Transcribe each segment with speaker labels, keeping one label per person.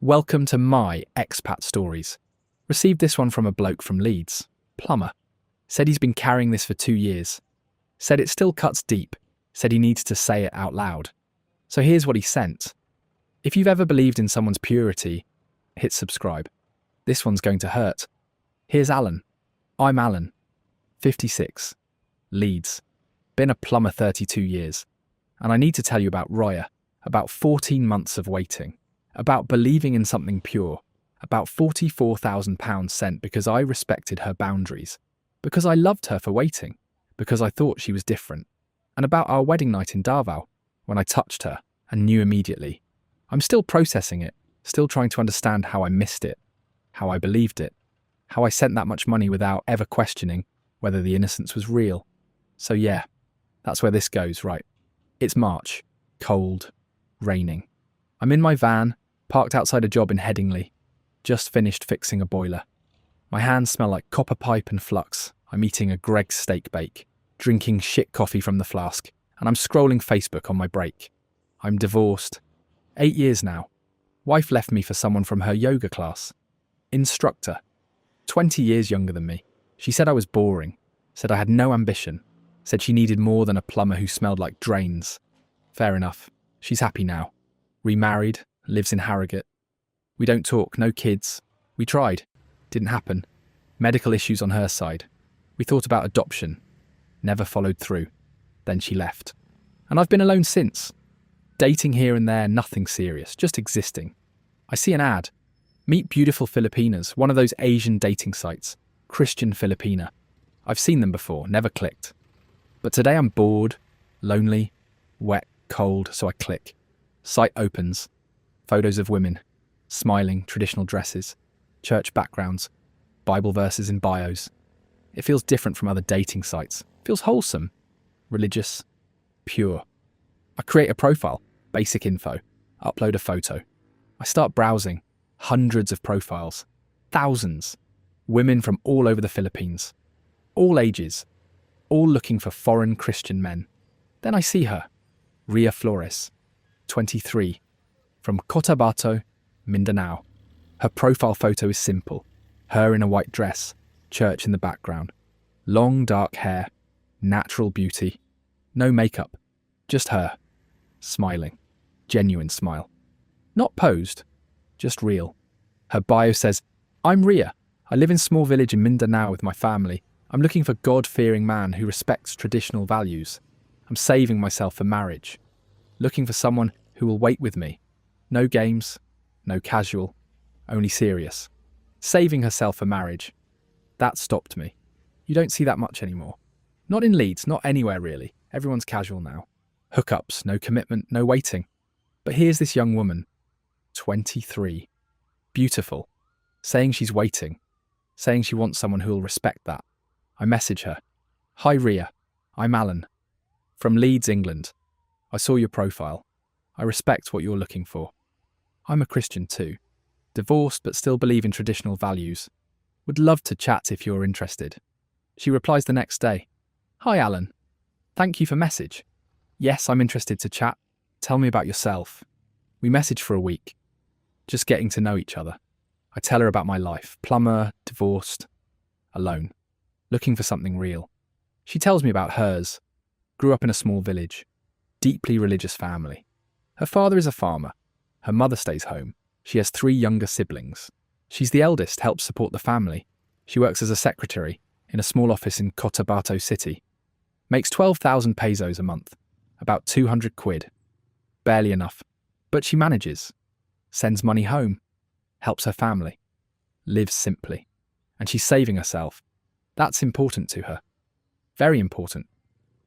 Speaker 1: Welcome to my Expat Stories. Received this one from a bloke from Leeds, plumber. Said he's been carrying this for 2 years. Said it still cuts deep. Said he needs to say it out loud. So here's what he sent. If you've ever believed in someone's purity, hit subscribe. This one's going to hurt. Here's Alan. I'm Alan, 56, Leeds. Been a plumber 32 years. And I need to tell you about Roya, about 14 months of waiting. About believing in something pure, about £44,000 sent because I respected her boundaries, because I loved her for waiting, because I thought she was different, and about our wedding night in Davao, when I touched her and knew immediately. I'm still processing it, still trying to understand how I missed it, how I believed it, how I sent that much money without ever questioning whether the innocence was real. So yeah, that's where this goes, right? It's March, cold, raining. I'm in my van, parked outside a job in Headingley, just finished fixing a boiler. My hands smell like copper pipe and flux. I'm eating a Greg's steak bake, drinking shit coffee from the flask, and I'm scrolling Facebook on my break. I'm divorced. 8 years now. Wife left me for someone from her yoga class. Instructor. 20 years younger than me. She said I was boring, said I had no ambition, said she needed more than a plumber who smelled like drains. Fair enough. She's happy now. Remarried, lives in Harrogate. We don't talk, no kids. We tried. Didn't happen. Medical issues on her side. We thought about adoption. Never followed through. Then she left. And I've been alone since. Dating here and there, nothing serious, just existing. I see an ad. Meet Beautiful Filipinas, one of those Asian dating sites. Christian Filipina. I've seen them before, never clicked. But today I'm bored, lonely, wet, cold, so I click. Site opens. Photos of women, smiling, traditional dresses, church backgrounds, Bible verses in bios. It feels different from other dating sites. It feels wholesome, religious, pure. I create a profile, basic info, upload a photo. I start browsing, hundreds of profiles, thousands, women from all over the Philippines, all ages, all looking for foreign Christian men. Then I see her, Ria Flores, 23, from Cotabato, Mindanao. Her profile photo is simple. Her in a white dress, church in the background. Long dark hair, natural beauty. No makeup, just her. Smiling. Genuine smile. Not posed, just real. Her bio says, I'm Ria. I live in a small village in Mindanao with my family. I'm looking for God-fearing man who respects traditional values. I'm saving myself for marriage. Looking for someone who will wait with me. No games, no casual, only serious. Saving herself for marriage. That stopped me. You don't see that much anymore. Not in Leeds, not anywhere really. Everyone's casual now. Hookups, no commitment, no waiting. But here's this young woman, 23, beautiful, saying she's waiting, saying she wants someone who will respect that. I message her. Hi Ria, I'm Alan. From Leeds, England. I saw your profile. I respect what you're looking for. I'm a Christian too. Divorced but still believe in traditional values. Would love to chat if you're interested. She replies the next day. Hi Alan. Thank you for message. Yes, I'm interested to chat. Tell me about yourself. We message for a week. Just getting to know each other. I tell her about my life. Plumber, divorced, alone. Looking for something real. She tells me about hers. Grew up in a small village. Deeply religious family. Her father is a farmer. Her mother stays home. She has 3 younger siblings. She's the eldest, helps support the family. She works as a secretary in a small office in Cotabato City. Makes 12,000 pesos a month, about 200 quid. Barely enough, but she manages. Sends money home. Helps her family. Lives simply. And she's saving herself. That's important to her. Very important.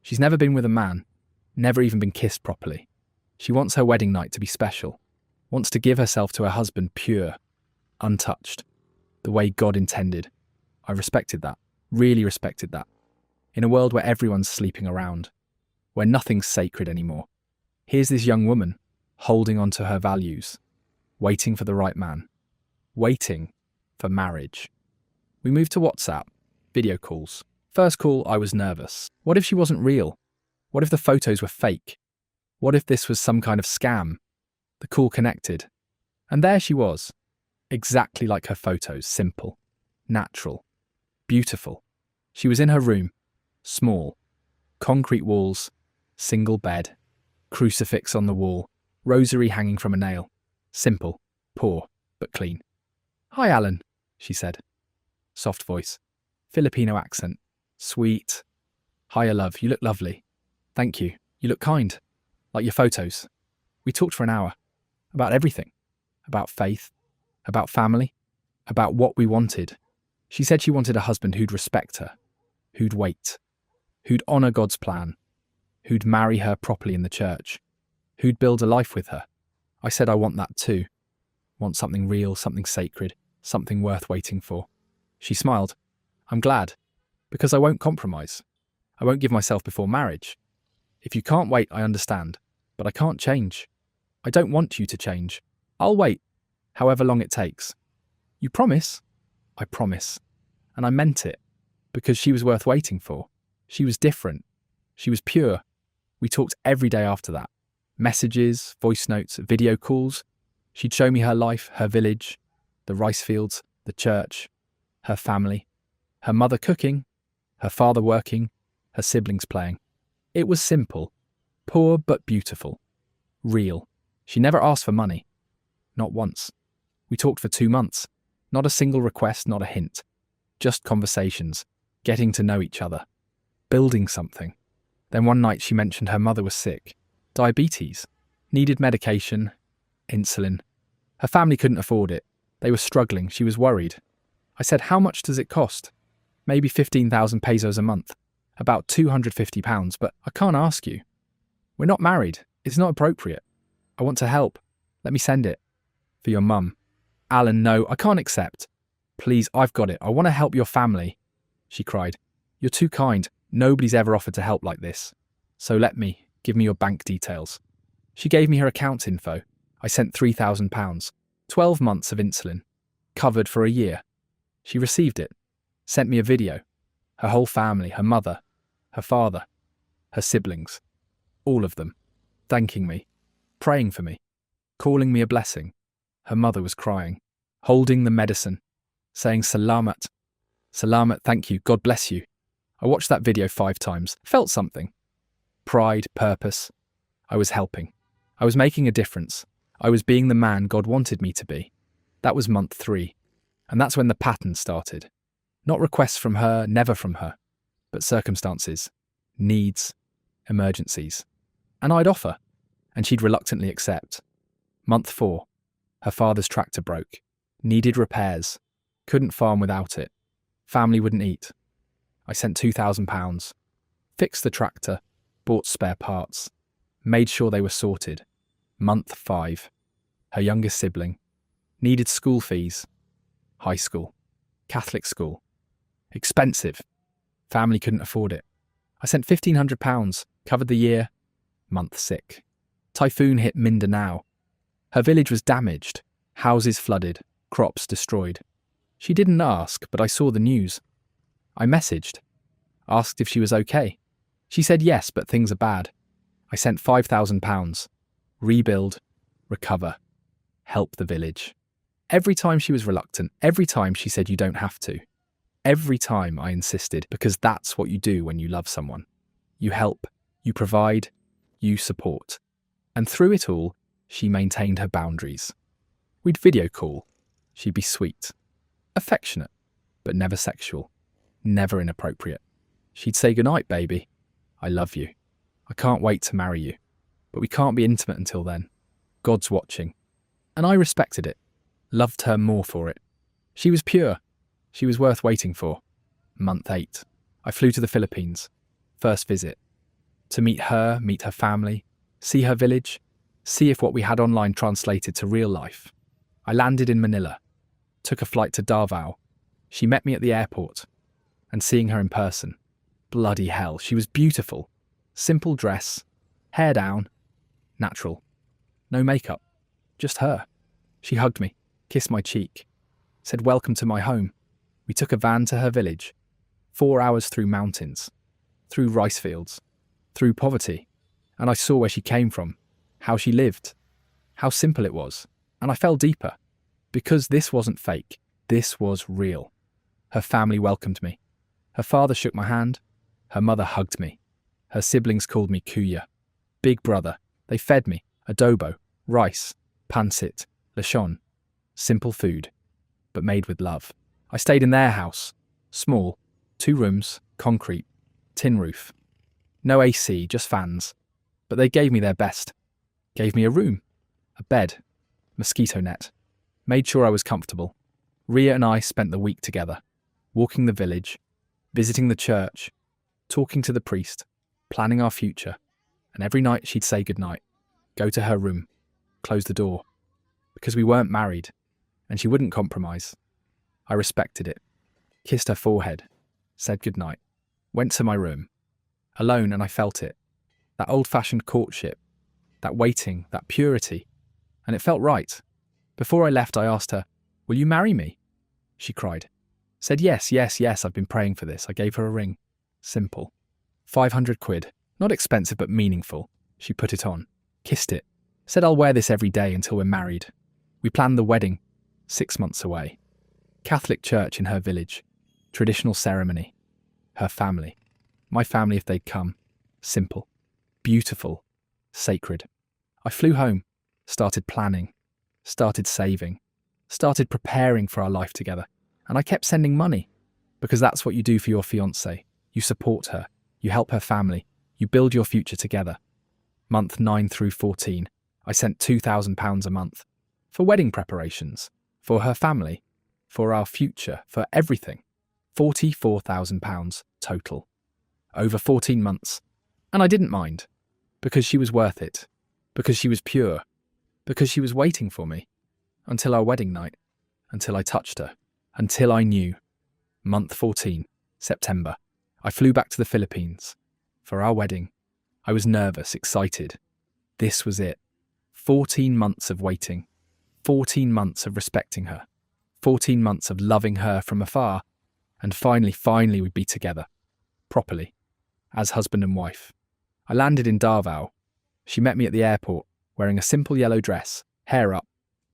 Speaker 1: She's never been with a man, never even been kissed properly. She wants her wedding night to be special, wants to give herself to her husband pure, untouched, the way God intended. I respected that, really respected that. In a world where everyone's sleeping around, where nothing's sacred anymore. Here's this young woman, holding on to her values, waiting for the right man, waiting for marriage. We moved to WhatsApp, video calls. First call, I was nervous. What if she wasn't real? What if the photos were fake? What if this was some kind of scam? The call connected. And there she was, exactly like her photos, simple, natural, beautiful. She was in her room, small, concrete walls, single bed, crucifix on the wall, rosary hanging from a nail. Simple, poor, but clean. "Hi, Alan," she said. Soft voice, Filipino accent, sweet. "Hiya, love, you look lovely. Thank you, you look kind, like your photos." We talked for an hour, about everything, about faith, about family, about what we wanted. She said she wanted a husband who'd respect her, who'd wait, who'd honour God's plan, who'd marry her properly in the church, who'd build a life with her. I said I want that too. Want something real, something sacred, something worth waiting for. She smiled. "I'm glad, because I won't compromise. I won't give myself before marriage. If you can't wait, I understand, but I can't change. I don't want you to change. I'll wait, however long it takes." "You promise?" I promise. And I meant it, because she was worth waiting for. She was different. She was pure. We talked every day after that. Messages, voice notes, video calls. She'd show me her life, her village, the rice fields, the church, her family, her mother cooking, her father working, her siblings playing. It was simple, poor but beautiful, real. She never asked for money. Not once. We talked for 2 months. Not a single request, not a hint. Just conversations, getting to know each other, building something. Then one night she mentioned her mother was sick. Diabetes. Needed medication, insulin. Her family couldn't afford it. They were struggling. She was worried. I said, "How much does it cost?" "Maybe 15,000 pesos a month. About £250, but I can't ask you. We're not married. It's not appropriate. I want to help. Let me send it." "For your mum." "Alan, no, I can't accept. Please, I've got it. I want to help your family." She cried. "You're too kind. Nobody's ever offered to help like this. So give me your bank details." She gave me her account info. I sent £3,000, 12 months of insulin, covered for a year. She received it, sent me a video. Her whole family, her mother, her father, her siblings, all of them, thanking me, praying for me, calling me a blessing. Her mother was crying, holding the medicine, saying "Salamat, Salamat, thank you, God bless you." I watched that video 5 times, felt something. Pride, purpose. I was helping. I was making a difference. I was being the man God wanted me to be. That was month 3. And that's when the pattern started. Not requests from her, never from her, but circumstances, needs, emergencies. And I'd offer, and she'd reluctantly accept. Month 4. Her father's tractor broke. Needed repairs. Couldn't farm without it. Family wouldn't eat. I sent £2,000. Fixed the tractor. Bought spare parts. Made sure they were sorted. Month 5. Her youngest sibling. Needed school fees. High school. Catholic school. Expensive. Family couldn't afford it. I sent £1,500. Covered the year. Month 6. Typhoon hit Mindanao. Her village was damaged. Houses flooded. Crops destroyed. She didn't ask, but I saw the news. I messaged. Asked if she was okay. She said yes, but things are bad. I sent £5,000. Rebuild. Recover. Help the village. Every time she was reluctant. Every time she said you don't have to. Every time I insisted, because that's what you do when you love someone. You help. You provide. You support. And through it all, she maintained her boundaries. We'd video call. She'd be sweet. Affectionate, but never sexual. Never inappropriate. She'd say, "Goodnight, baby. I love you. I can't wait to marry you. But we can't be intimate until then. God's watching." And I respected it. Loved her more for it. She was pure. She was worth waiting for. Month 8. I flew to the Philippines. First visit. To meet her family, see her village, see if what we had online translated to real life. I landed in Manila. Took a flight to Davao. She met me at the airport. And seeing her in person. Bloody hell, she was beautiful. Simple dress, hair down, natural. No makeup, just her. She hugged me, kissed my cheek, said welcome to my home. We took a van to her village. 4 hours through mountains, through rice fields, through poverty. And I saw where she came from, how she lived, how simple it was. And I fell deeper, because this wasn't fake. This was real. Her family welcomed me. Her father shook my hand. Her mother hugged me. Her siblings called me Kuya, big brother. They fed me adobo, rice, pancit, lechon, simple food, but made with love. I stayed in their house, small, 2 rooms, concrete, tin roof. No AC, just fans. But they gave me their best. Gave me a room, a bed, mosquito net. Made sure I was comfortable. Ria and I spent the week together, walking the village, visiting the church, talking to the priest, planning our future. And every night she'd say goodnight, go to her room, close the door. Because we weren't married, and she wouldn't compromise. I respected it. Kissed her forehead, said goodnight, went to my room. Alone, and I felt it. That old-fashioned courtship, that waiting, that purity. And it felt right. Before I left, I asked her, will you marry me? She cried. Said yes, yes, yes, I've been praying for this. I gave her a ring. Simple. 500 quid. Not expensive, but meaningful. She put it on. Kissed it. Said I'll wear this every day until we're married. We planned the wedding. 6 months away. Catholic church in her village. Traditional ceremony. Her family. My family if they'd come. Simple. Beautiful. Sacred. I flew home. Started planning. Started saving. Started preparing for our life together. And I kept sending money. Because that's what you do for your fiancée. You support her. You help her family. You build your future together. Month 9 through 14, I sent £2,000 a month. For wedding preparations. For her family. For our future. For everything. £44,000 total. Over 14 months. And I didn't mind. Because she was worth it. Because she was pure. Because she was waiting for me. Until our wedding night. Until I touched her. Until I knew. Month 14, September. I flew back to the Philippines. For our wedding. I was nervous, excited. This was it. 14 months of waiting. 14 months of respecting her. 14 months of loving her from afar. And finally we'd be together. Properly. As husband and wife. I landed in Davao. She met me at the airport, wearing a simple yellow dress, hair up,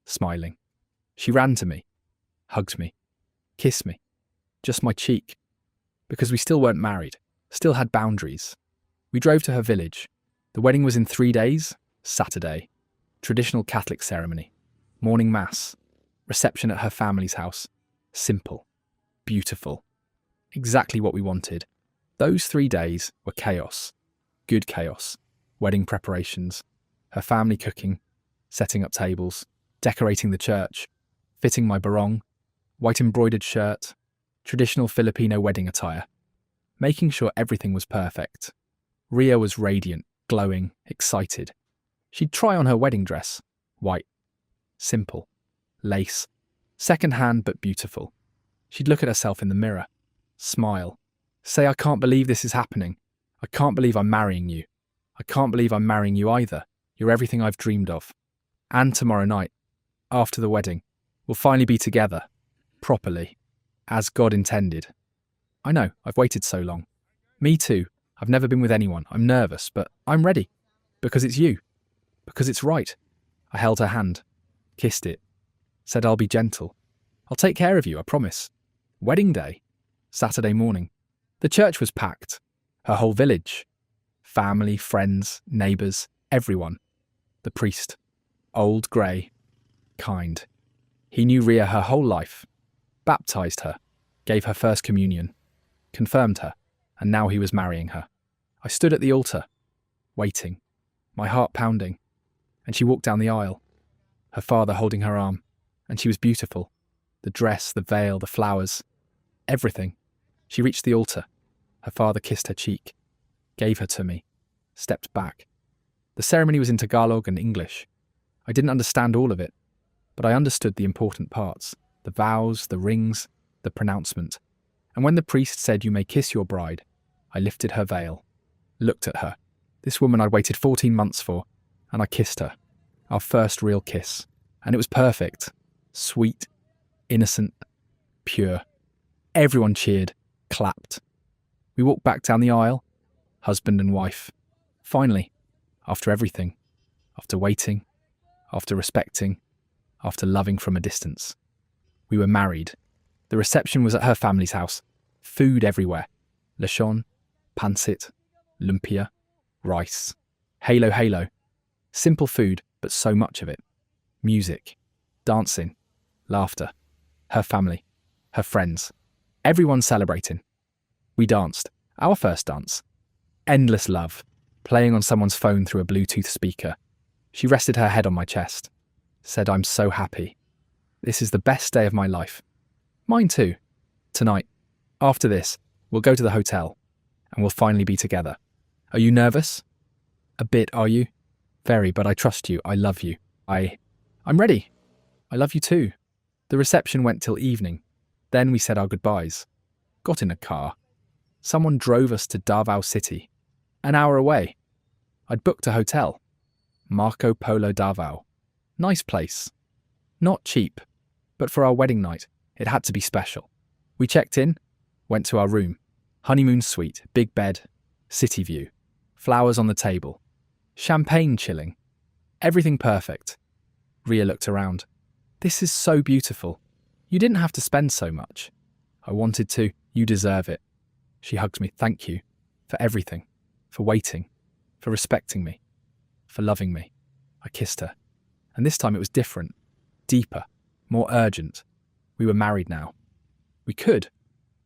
Speaker 1: smiling. She ran to me, hugged me, kissed me, just my cheek. Because we still weren't married, still had boundaries. We drove to her village. The wedding was in 3 days, Saturday. Traditional Catholic ceremony. Morning mass. Reception at her family's house. Simple. Beautiful. Exactly what we wanted. Those 3 days were chaos. Good chaos. Wedding preparations. Her family cooking. Setting up tables. Decorating the church. Fitting my barong. White embroidered shirt. Traditional Filipino wedding attire. Making sure everything was perfect. Ria was radiant, glowing, excited. She'd try on her wedding dress. White. Simple. Lace. Second-hand but beautiful. She'd look at herself in the mirror. Smile. Say, I can't believe this is happening. I can't believe I'm marrying you. I can't believe I'm marrying you either. You're everything I've dreamed of. And tomorrow night, after the wedding, we'll finally be together. Properly. As God intended. I know, I've waited so long. Me too. I've never been with anyone. I'm nervous, but I'm ready. Because it's you. Because it's right. I held her hand. Kissed it. Said I'll be gentle. I'll take care of you, I promise. Wedding day. Saturday morning. The church was packed. Her whole village. Family, friends, neighbours, everyone. The priest. Old, grey, kind. He knew Ria her whole life. Baptised her. Gave her first communion. Confirmed her. And now he was marrying her. I stood at the altar. Waiting. My heart pounding. And she walked down the aisle. Her father holding her arm. And she was beautiful. The dress, the veil, the flowers. Everything. She reached the altar. Her father kissed her cheek. Gave her to me. Stepped back. The ceremony was in Tagalog and English. I didn't understand all of it. But I understood the important parts. The vows, the rings, the pronouncement. And when the priest said, you may kiss your bride, I lifted her veil. Looked at her. This woman I'd waited 14 months for. And I kissed her. Our first real kiss. And it was perfect. Sweet. Innocent. Pure. Everyone cheered. Clapped. We walked back down the aisle. Husband and wife. Finally. After everything. After waiting. After respecting. after loving from a distance. We were married. The reception was at her family's house. Food everywhere. Lechon, pancit, lumpia, rice. Halo halo. Simple food, but so much of it. Music, dancing, laughter. Her family, her friends. Everyone celebrating. We danced. Our first dance. Endless love. Playing on someone's phone through a Bluetooth speaker. She rested her head on my chest. Said, "I'm so happy. This is the best day of my life." Mine too. Tonight, after this, we'll go to the hotel and we'll finally be together. Are you nervous? A bit, are you? Very, but I trust you. I love you. I'm ready. I love you too. The reception went till evening. Then we said our goodbyes. Got in a car. Someone drove us to Davao City. An hour away. I'd booked a hotel. Marco Polo Davao. Nice place. Not cheap, but for our wedding night, it had to be special. We checked in, went to our room. Honeymoon suite, big bed, city view, flowers on the table, champagne chilling. Everything perfect. Ria looked around. This is so beautiful. You didn't have to spend so much. I wanted to. You deserve it. She hugged me. Thank you for everything, for waiting, for respecting me, for loving me. I kissed her. And this time it was different, deeper, more urgent. We were married now. We could.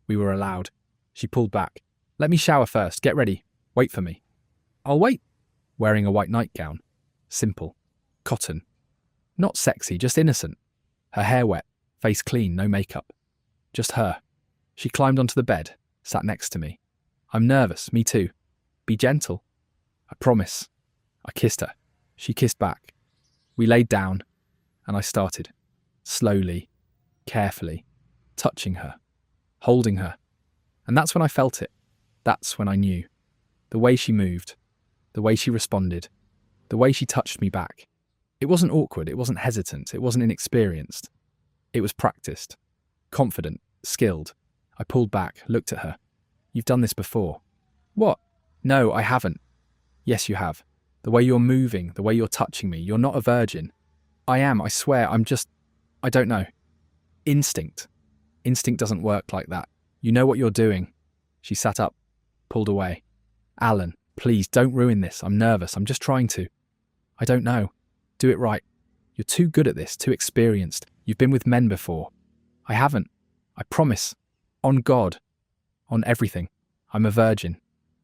Speaker 1: We were allowed. She pulled back. Let me shower first. Get ready. Wait for me. I'll wait. Wearing a white nightgown. Simple. Cotton. Not sexy, just innocent. Her hair wet, face clean, no makeup. Just her. She climbed onto the bed, sat next to me. I'm nervous, me too. Be gentle. I promise. I kissed her. She kissed back. We laid down, and I started. Slowly, carefully, touching her, holding her. And that's when I felt it. That's when I knew. The way she moved, the way she responded, the way she touched me back. It wasn't awkward, it wasn't hesitant, it wasn't inexperienced. It was practiced, confident, skilled. I pulled back, looked at her. You've done this before. What? No, I haven't. Yes, you have. The way you're moving, the way you're touching me, you're not a virgin. I am, I swear, I don't know. Instinct. Instinct doesn't work like that. You know what you're doing. She sat up, pulled away. Alan, please, don't ruin this. I'm nervous. I'm just trying to. I don't know. Do it right. You're too good at this, too experienced. You've been with men before. I haven't. I promise. On God. On everything. I'm a virgin.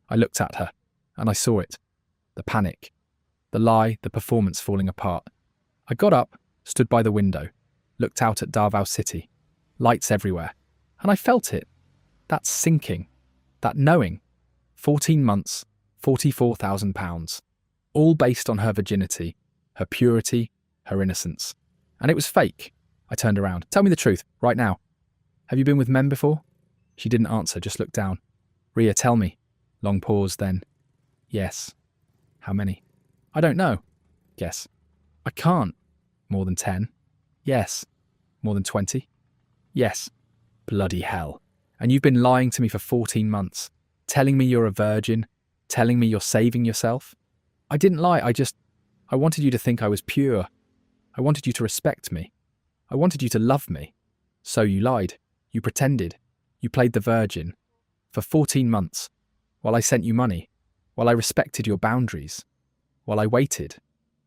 Speaker 1: I looked at her, and I saw it. The panic. The lie, the performance falling apart. I got up, stood by the window, looked out at Davao City. Lights everywhere. And I felt it. That sinking. That knowing. 14 months, £44,000. All based on her virginity, her purity, her innocence. And it was fake. I turned around. Tell me the truth, right now. Have you been with men before? She didn't answer, just looked down. Ria, tell me. Long pause, then. Yes. How many? I don't know. Guess. I can't. More than 10? Yes. More than 20? Yes. Bloody hell. And you've been lying to me for 14 months, telling me you're a virgin, telling me you're saving yourself. I didn't lie, I wanted you to think I was pure. I wanted you to respect me. I wanted you to love me. So you lied. You pretended. You played the virgin. For 14 months. While I sent you money. While I respected your boundaries. While I waited.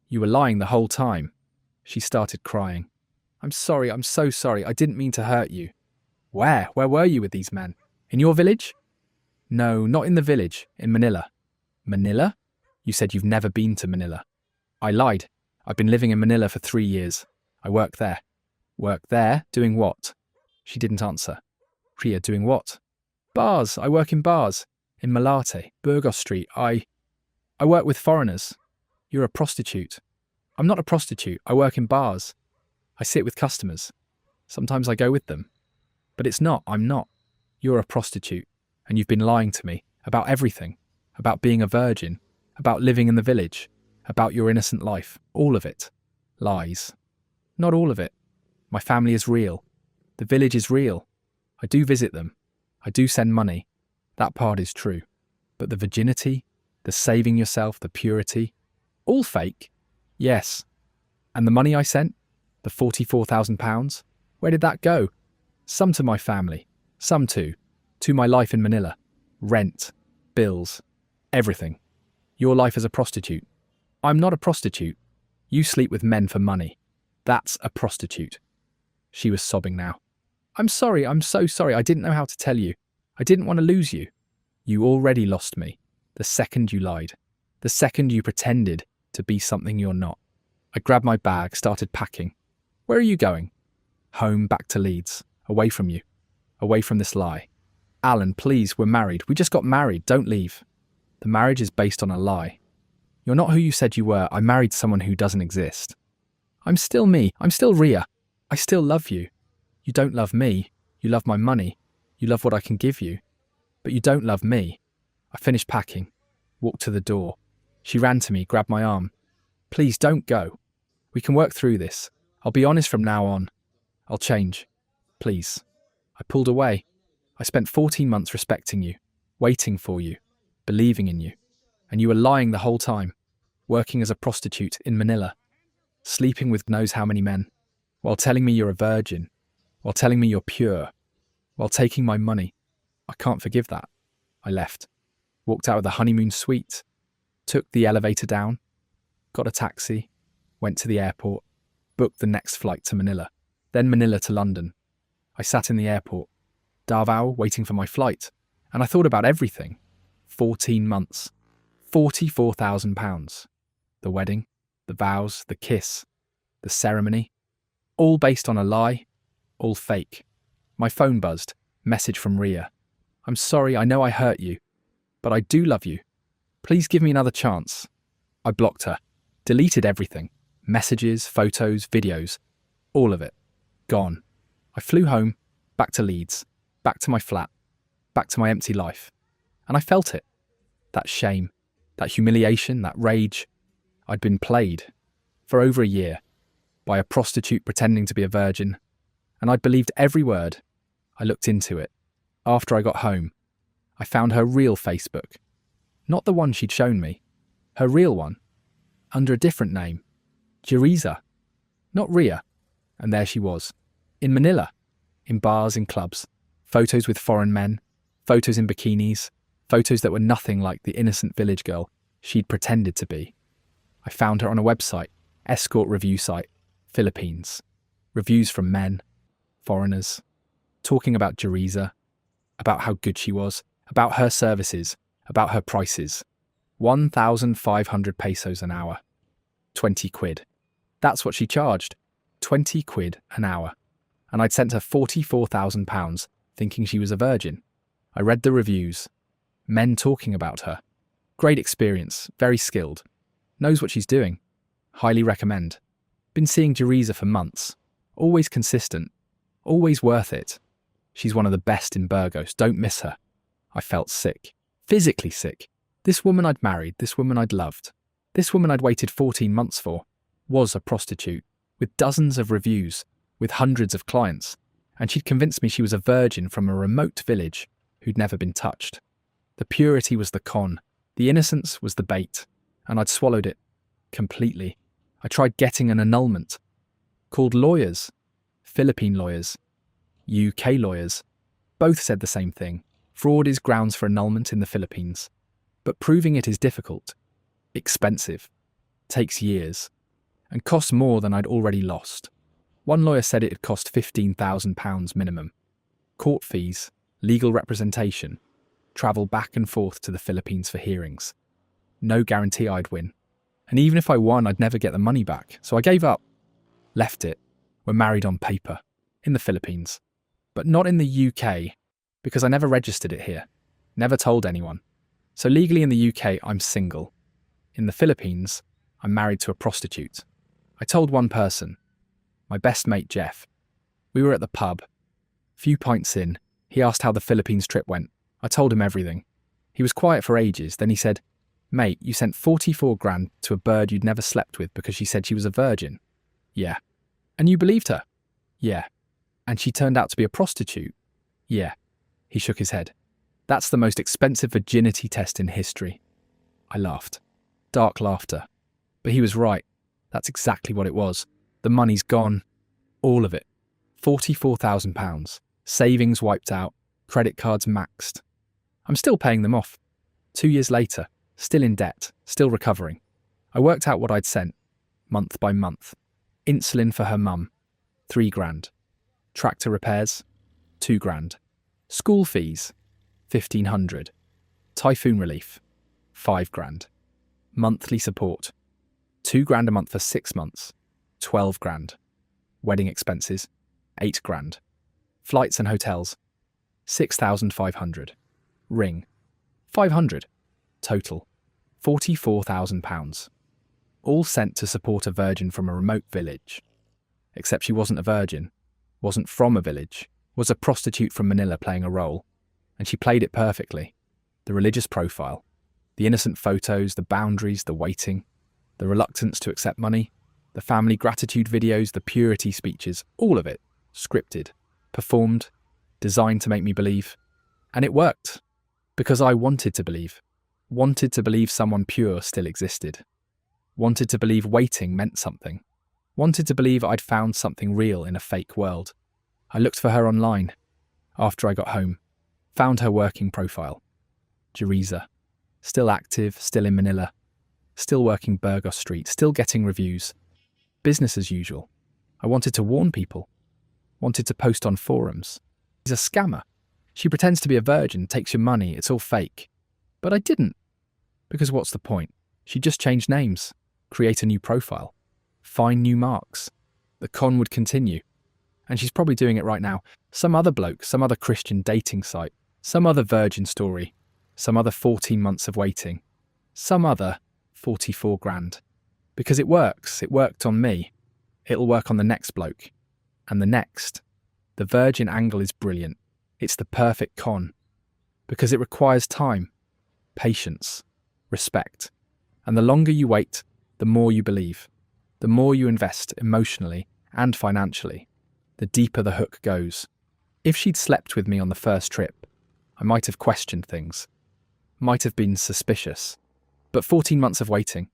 Speaker 1: You were lying the whole time. She started crying. I'm sorry, I'm so sorry. I didn't mean to hurt you. Where? Where were you with these men? In your village? No, not in the village. In Manila. Manila? You said you've never been to Manila. I lied. I've been living in Manila for 3 years. I work there. Work there? Doing what? She didn't answer. Ria, doing what? Bars. I work in bars. In Malate, Burgos Street. I work with foreigners. You're a prostitute. I'm not a prostitute. I work in bars. I sit with customers. Sometimes I go with them. But it's not. I'm not. You're a prostitute. And you've been lying to me about everything. About being a virgin. About living in the village. About your innocent life. All of it. Lies. Not all of it. My family is real. The village is real. I do visit them. I do send money. That part is true. But the virginity, the saving yourself, the purity, all fake. Yes. And the money I sent? The £44,000? Where did that go? Some to my family, some to my life in Manila. Rent, bills, everything. Your life as a prostitute. I'm not a prostitute. You sleep with men for money. That's a prostitute. She was sobbing now. I'm sorry, I'm so sorry. I didn't know how to tell you. I didn't want to lose you. You already lost me. The second you lied. The second you pretended to be something you're not. I grabbed my bag, started packing. Where are you going? Home, back to Leeds. Away from you. Away from this lie. Alan, please, we're married. We just got married. Don't leave. The marriage is based on a lie. You're not who you said you were. I married someone who doesn't exist. I'm still me. I'm still Ria. I still love you. You don't love me. You love my money. You love what I can give you. But you don't love me. I finished packing. Walked to the door. She ran to me, grabbed my arm. Please don't go. We can work through this. I'll be honest from now on. I'll change. Please. I pulled away. I spent 14 months respecting you, waiting for you, believing in you. And you were lying the whole time, working as a prostitute in Manila, sleeping with knows how many men, while telling me you're a virgin, while telling me you're pure, while taking my money. I can't forgive that. I left, walked out of the honeymoon suite, took the elevator down, got a taxi, went to the airport, booked the next flight to Manila, then Manila to London. I sat in the airport, Davao, waiting for my flight, and I thought about everything. 14 months. £44,000. The wedding, the vows, the kiss, the ceremony, all based on a lie, all fake. My phone buzzed, message from Ria. I'm sorry, I know I hurt you, but I do love you. Please give me another chance. I blocked her, deleted everything, messages, photos, videos, all of it. Gone. I flew home, back to Leeds, back to my flat, back to my empty life. And I felt it. That shame. That humiliation, that rage. I'd been played, for over a year, by a prostitute pretending to be a virgin, and I'd believed every word. I looked into it. After I got home, I found her real Facebook. Not the one she'd shown me. Her real one. Under a different name. Jeriza. Not Ria. And there she was. In Manila. In bars, in clubs. Photos with foreign men. Photos in bikinis. Photos that were nothing like the innocent village girl she'd pretended to be. I found her on a website, escort review site, Philippines. Reviews from men, foreigners, talking about Jeriza, about how good she was, about her services, about her prices. 1,500 pesos an hour. 20 quid. That's what she charged. 20 quid an hour. And I'd sent her £44,000 thinking she was a virgin. I read the reviews. Men talking about her. Great experience, very skilled. Knows what she's doing. Highly recommend. Been seeing Jeriza for months. Always consistent. Always worth it. She's one of the best in Burgos. Don't miss her. I felt sick. Physically sick. This woman I'd married, this woman I'd loved, this woman I'd waited 14 months for, was a prostitute, with dozens of reviews, with hundreds of clients, and she'd convinced me she was a virgin from a remote village who'd never been touched. The purity was the con, the innocence was the bait, and I'd swallowed it completely. I tried getting an annulment. Called lawyers, Philippine lawyers, UK lawyers. Both said the same thing. Fraud is grounds for annulment in the Philippines. But proving it is difficult, expensive, takes years, and costs more than I'd already lost. One lawyer said it'd cost £15,000 minimum. Court fees, legal representation, travel back and forth to the Philippines for hearings. No guarantee I'd win. And even if I won, I'd never get the money back. So I gave up. Left it. We're married on paper. In the Philippines. But not in the UK, because I never registered it here. Never told anyone. So legally in the UK, I'm single. In the Philippines, I'm married to a prostitute. I told one person. My best mate, Jeff. We were at the pub. Few pints in, he asked how the Philippines trip went. I told him everything. He was quiet for ages, then he said, "Mate, you sent 44 grand to a bird you'd never slept with because she said she was a virgin." "Yeah." "And you believed her?" "Yeah." "And she turned out to be a prostitute?" "Yeah." He shook his head. "That's the most expensive virginity test in history." I laughed. Dark laughter. But he was right. That's exactly what it was. The money's gone. All of it. £44,000. Savings wiped out. Credit cards maxed. I'm still paying them off. 2 years later, still in debt, still recovering. I worked out what I'd sent, month by month. Insulin for her mum, £3,000. Tractor repairs, £2,000. School fees, £1,500. Typhoon relief, £5,000. Monthly support, £2,000 a month for 6 months, £12,000. Wedding expenses, £8,000. Flights and hotels, £6,500. Ring, £500. Total, £44,000. All sent to support a virgin from a remote village. Except she wasn't a virgin, wasn't from a village, was a prostitute from Manila playing a role. And she played it perfectly. The religious profile, the innocent photos, the boundaries, the waiting, the reluctance to accept money, the family gratitude videos, the purity speeches, all of it, scripted, performed, designed to make me believe. And it worked, because I wanted to believe someone pure still existed, wanted to believe waiting meant something, wanted to believe I'd found something real in a fake world. I looked for her online. After I got home, found her working profile. Jereza, still active, still in Manila, still working Burgos Street, still getting reviews. Business as usual. I wanted to warn people, wanted to post on forums. She's a scammer. She pretends to be a virgin, takes your money, it's all fake. But I didn't. Because what's the point? She just changed names, create a new profile, find new marks. The con would continue. And she's probably doing it right now. Some other bloke, some other Christian dating site, some other virgin story, some other 14 months of waiting, some other $44,000. Because it works. It worked on me. It'll work on the next bloke. And the next. The virgin angle is brilliant. It's the perfect con. Because it requires time, patience, respect. And the longer you wait, the more you believe. The more you invest emotionally and financially, the deeper the hook goes. If she'd slept with me on the first trip, I might have questioned things, might have been suspicious. But 14 months of waiting,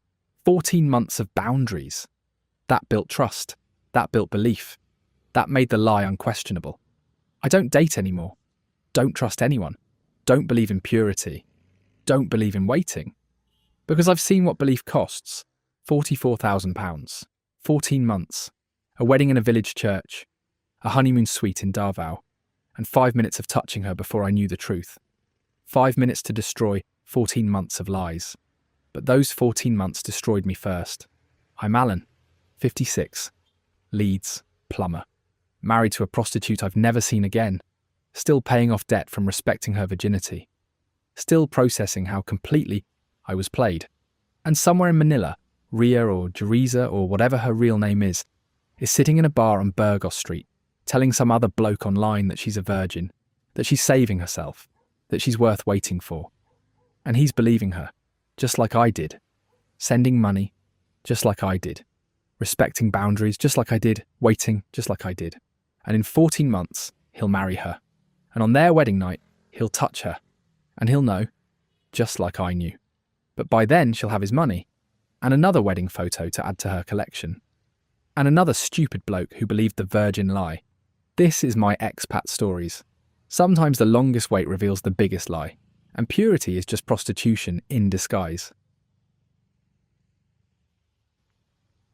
Speaker 1: 14 months of boundaries, that built trust, that built belief, that made the lie unquestionable. I don't date anymore, don't trust anyone, don't believe in purity, don't believe in waiting. Because I've seen what belief costs. £44,000, 14 months, a wedding in a village church, a honeymoon suite in Davao, and 5 minutes of touching her before I knew the truth. 5 minutes to destroy 14 months of lies. But those 14 months destroyed me first. I'm Alan, 56, Leeds, plumber, married to a prostitute I've never seen again, still paying off debt from respecting her virginity, still processing how completely I was played. And somewhere in Manila, Ria or Jereza or whatever her real name is sitting in a bar on Burgos Street, telling some other bloke online that she's a virgin, that she's saving herself, that she's worth waiting for. And he's believing her, just like I did, sending money, just like I did, respecting boundaries, just like I did, waiting, just like I did. And in 14 months, he'll marry her. And on their wedding night, he'll touch her. And he'll know, just like I knew. But by then, she'll have his money, and another wedding photo to add to her collection. And another stupid bloke who believed the virgin lie. This is my expat stories. Sometimes the longest wait reveals the biggest lie, and purity is just prostitution in disguise.